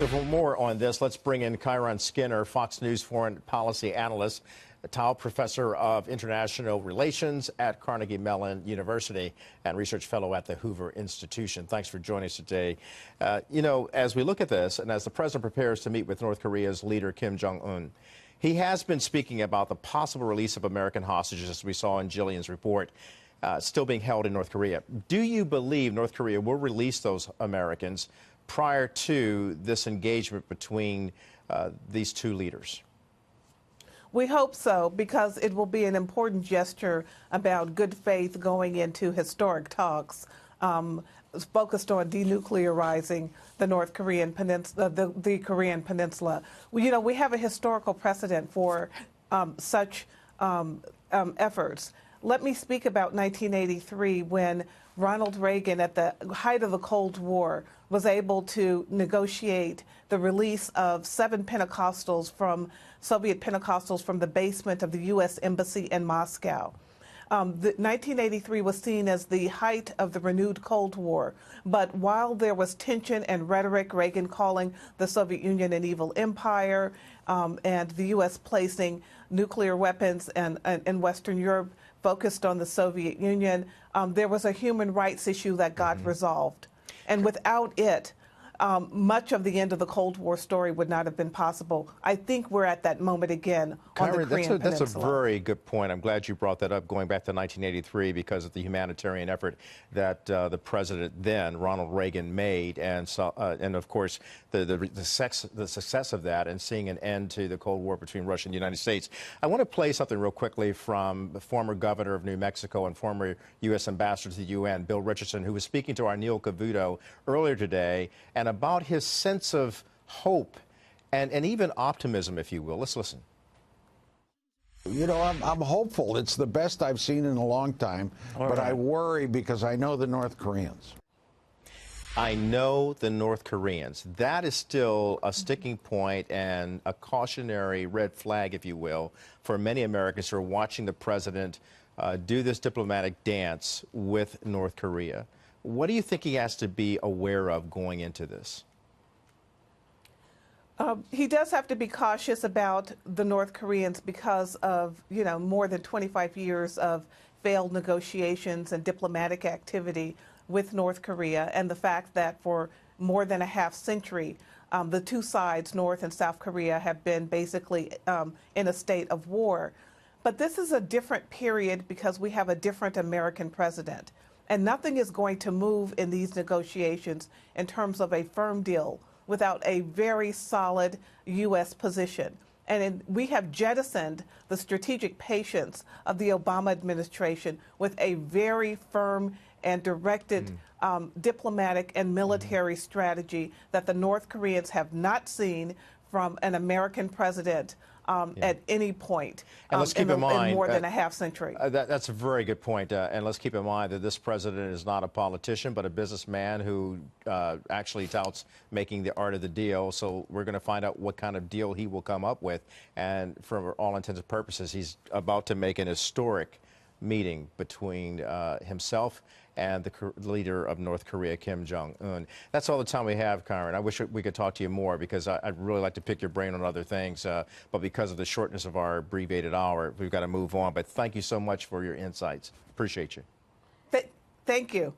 For more on this, let's bring in Kyron Skinner, Fox News foreign policy analyst, a Tao professor of international relations at Carnegie Mellon University and research fellow at the Hoover Institution. Thanks for joining us today. As we look at this and as the president prepares to meet with North Korea's leader Kim Jong-un, he has been speaking about the possible release of American hostages, as we saw in Jillian's report, still being held in North Korea. Do you believe North Korea will release those Americans prior to this engagement between these two leaders? We hope so, because it will be an important gesture about good faith going into historic talks focused on denuclearizing the North Korean peninsula, the Korean peninsula. We have a historical precedent for such efforts. Let me speak about 1983, when Ronald Reagan, at the height of the Cold War, was able to negotiate the release of 7 Pentecostals from Soviet Pentecostals from the basement of the U.S. Embassy in Moscow. 1983 was seen as the height of the renewed Cold War, but while there was tension and rhetoric, Reagan calling the Soviet Union an evil empire, and the U.S. placing nuclear weapons in Western Europe focused on the Soviet Union, there was a human rights issue that got resolved. And without it, much of the end of the Cold War story would not have been possible. I think we're at that moment again on the Korean Peninsula. That's a very good point. I'm glad you brought that up, going back to 1983, because of the humanitarian effort that the president then, Ronald Reagan, made, and of course the success of that, and seeing an end to the Cold War between Russia and the United States. I want to play something real quickly from the former governor of New Mexico and former U.S. ambassador to the UN, Bill Richardson, who was speaking to our Neil Cavuto earlier today, and about his sense of hope and even optimism, if you will. Let's listen. I'm hopeful. It's the best I've seen in a long time, but I worry because I know the North Koreans. I know the North Koreans. That is still a sticking point and a cautionary red flag, if you will, for many Americans who are watching the president do this diplomatic dance with North Korea. What do you think he has to be aware of going into this? He does have to be cautious about the North Koreans because of, more than 25 years of failed negotiations and diplomatic activity with North Korea, and the fact that for more than a half century, the two sides, North and South Korea, have been basically in a state of war. But this is a different period because we have a different American president. And nothing is going to move in these negotiations in terms of a firm deal without a very solid U.S. position. And we have jettisoned the strategic patience of the Obama administration with a very firm and directed diplomatic and military strategy that the North Koreans have not seen from an American president at any point and let's keep in mind, in more than a half century. That's a very good point. And let's keep in mind that this president is not a politician, but a businessman who actually touts making the art of the deal. So we're going to find out what kind of deal he will come up with. And for all intents and purposes, he's about to make an historic meeting between himself and the leader of North Korea, Kim Jong-un. That's all the time we have, Kyron. I wish we could talk to you more, because I'd really like to pick your brain on other things. But because of the shortness of our abbreviated hour, we've got to move on. But thank you so much for your insights. Appreciate you. Thank you.